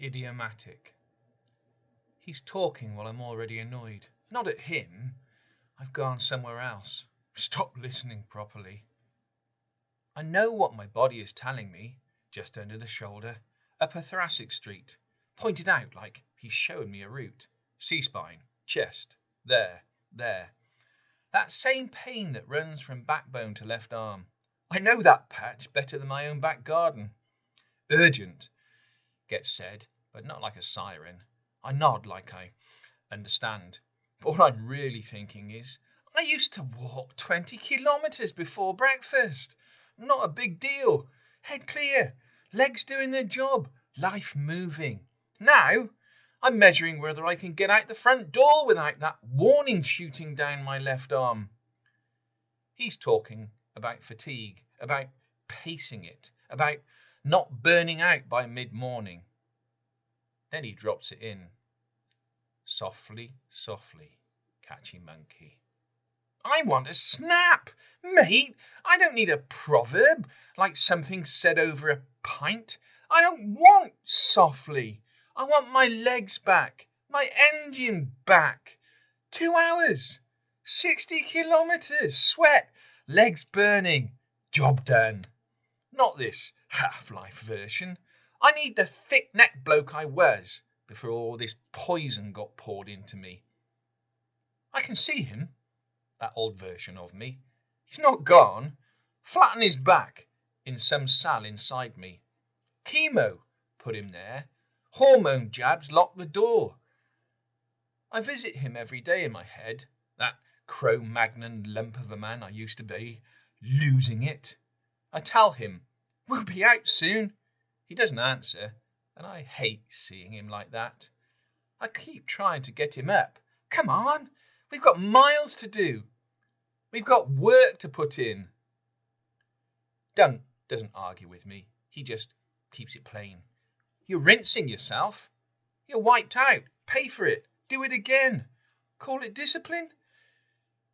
Idiomatic. He's talking while I'm already annoyed. Not at him. I've gone somewhere else. Stop listening properly. I know what my body is telling me. Just under the shoulder. Upper thoracic street. Pointed out like he's showing me a route. C-spine. Chest. There. There. That same pain that runs from backbone to left arm. I know that patch better than my own back garden. Urgent, gets said, but not like a siren. I nod like I understand. But what I'm really thinking is, I used to walk 20 kilometres before breakfast. Not a big deal. Head clear. Legs doing their job. Life moving. Now, I'm measuring whether I can get out the front door without that warning shooting down my left arm. He's talking about fatigue, about pacing it, about not burning out by mid-morning. Then he drops it in. Softly, softly, catchy monkey. I want a snap, mate. I don't need a proverb like something said over a pint. I don't want softly. I want my legs back, my engine back. 2 hours, 60 kilometres, sweat, legs burning, job done. Not this half-life version. I need the thick-necked bloke I was before all this poison got poured into me. I can see him, that old version of me. He's not gone. Flat on his back in some cell inside me. Chemo put him there. Hormone jabs locked the door. I visit him every day in my head, that Cro-Magnon lump of a man I used to be, losing it. I tell him, we'll be out soon. He doesn't answer, and I hate seeing him like that. I keep trying to get him up. Come on, we've got miles to do. We've got work to put in. Dunc doesn't argue with me. He just keeps it plain. You're rinsing yourself. You're wiped out. Pay for it. Do it again. Call it discipline?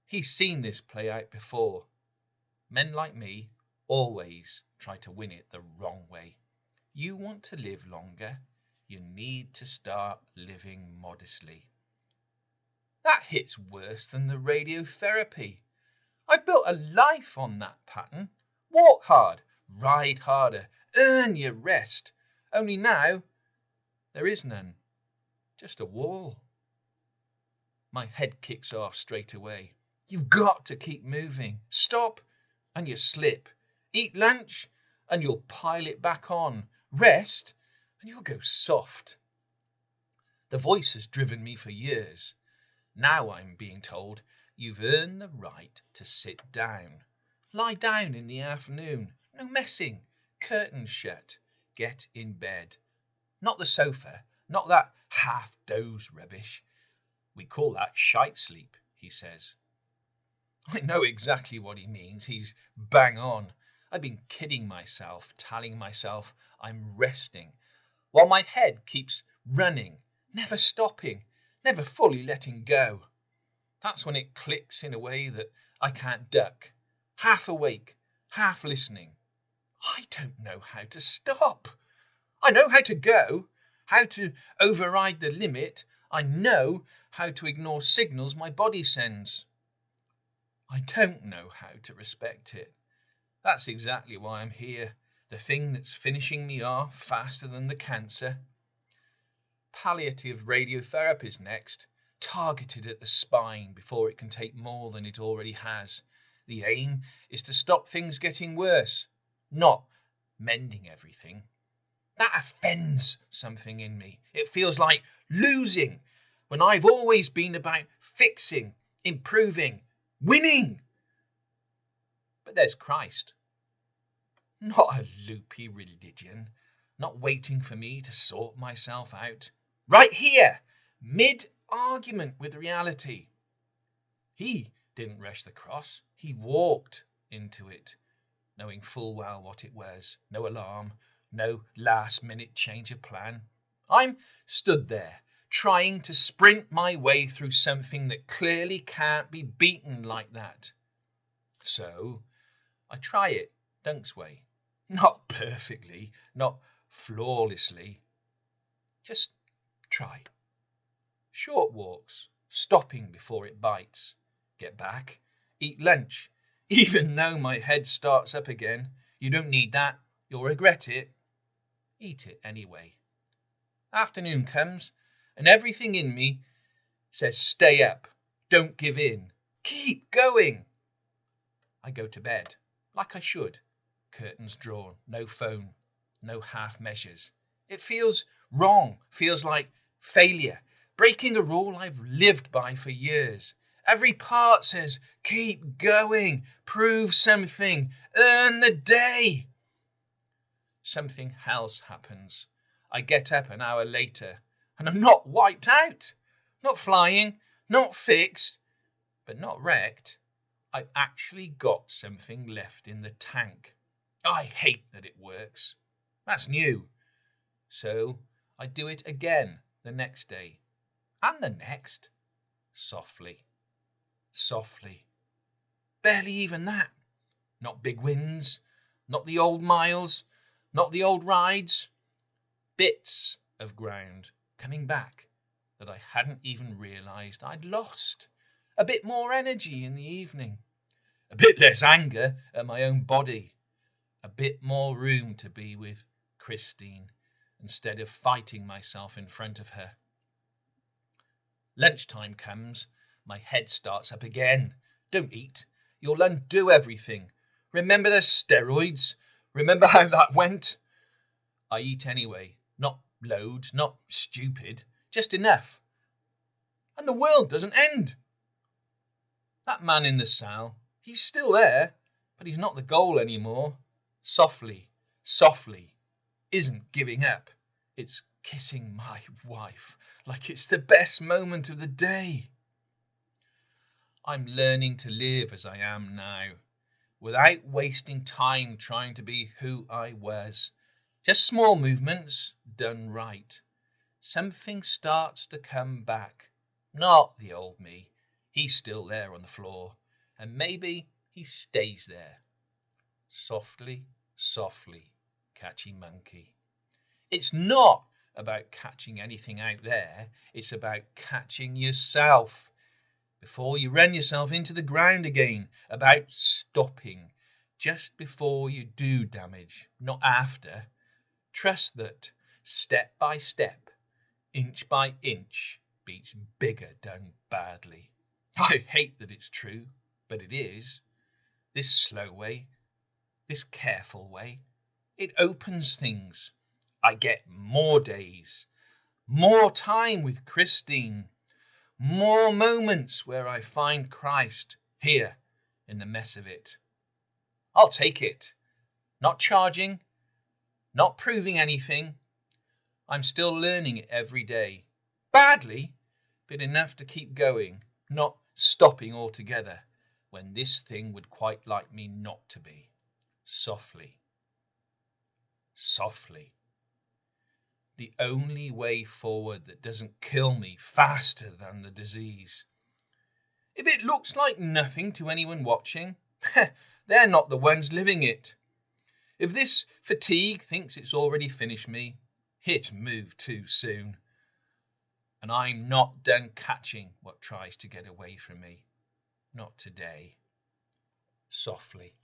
He's seen this play out before. Men like me always try to win it the wrong way. You want to live longer, you need to start living modestly. That hits worse than the radiotherapy. I've built a life on that pattern. Walk hard, ride harder, earn your rest. Only now, there is none. Just a wall. My head kicks off straight away. You've got to keep moving. Stop and you slip. Eat lunch and you'll pile it back on. Rest and you'll go soft. The voice has driven me for years. Now I'm being told you've earned the right to sit down. Lie down in the afternoon. No messing. Curtains shut. Get in bed. Not the sofa. Not that half-doze rubbish. We call that shite sleep, he says. I know exactly what he means. He's bang on. I've been kidding myself, telling myself I'm resting, while my head keeps running, never stopping, never fully letting go. That's when it clicks in a way that I can't duck. Half awake, half listening. I don't know how to stop. I know how to go, how to override the limit. I know how to ignore signals my body sends. I don't know how to respect it. That's exactly why I'm here. The thing that's finishing me off faster than the cancer. Palliative radiotherapy is next, targeted at the spine before it can take more than it already has. The aim is to stop things getting worse, not mending everything. That offends something in me. It feels like losing when I've always been about fixing, improving, winning. But there's Christ. Not a loopy religion, not waiting for me to sort myself out. Right here, mid-argument with reality. He didn't rush the cross. He walked into it, knowing full well what it was. No alarm, no last-minute change of plan. I'm stood there, trying to sprint my way through something that clearly can't be beaten like that. So I try it Dunc's way. Not perfectly, not flawlessly. Just try. Short walks, stopping before it bites. Get back, eat lunch. Even though my head starts up again, you don't need that, you'll regret it. Eat it anyway. Afternoon comes, and everything in me says stay up, don't give in, keep going. I go to bed, like I should. Curtains drawn, no phone, no half measures. It feels wrong, feels like failure, breaking a rule I've lived by for years. Every part says, keep going, prove something, earn the day. Something else happens. I get up an hour later, and I'm not wiped out, not flying, not fixed, but not wrecked. I've actually got something left in the tank. I hate that it works. That's new. So I do it again the next day, and the next, softly. Softly. Barely even that. Not big wins, not the old miles, not the old rides. Bits of ground coming back that I hadn't even realised I'd lost. A bit more energy in the evening. A bit less anger at my own body. A bit more room to be with Christine instead of fighting myself in front of her. Lunchtime comes. My head starts up again. Don't eat. You'll undo everything. Remember the steroids? Remember how that went? I eat anyway. Not loads, not stupid. Just enough. And the world doesn't end. That man in the cell, he's still there, but he's not the goal anymore. Softly, softly, isn't giving up. It's kissing my wife like it's the best moment of the day. I'm learning to live as I am now, without wasting time trying to be who I was. Just small movements done right. Something starts to come back. Not the old me. He's still there on the floor, and maybe he stays there. Softly, softly, catchy monkey. It's not about catching anything out there. It's about catching yourself before you run yourself into the ground again. About stopping just before you do damage, not after. Trust that step by step, inch by inch, beats bigger done badly. I hate that it's true, but it is. This slow way, this careful way, it opens things. I get more days, more time with Christine, more moments where I find Christ here in the mess of it. I'll take it. Not charging, not proving anything. I'm still learning it every day. Badly, but enough to keep going, not stopping altogether when this thing would quite like me not to be. Softly. Softly. The only way forward that doesn't kill me faster than the disease. If it looks like nothing to anyone watching, they're not the ones living it. If this fatigue thinks it's already finished me, it's moved too soon. And I'm not done catching what tries to get away from me. Not today. Softly.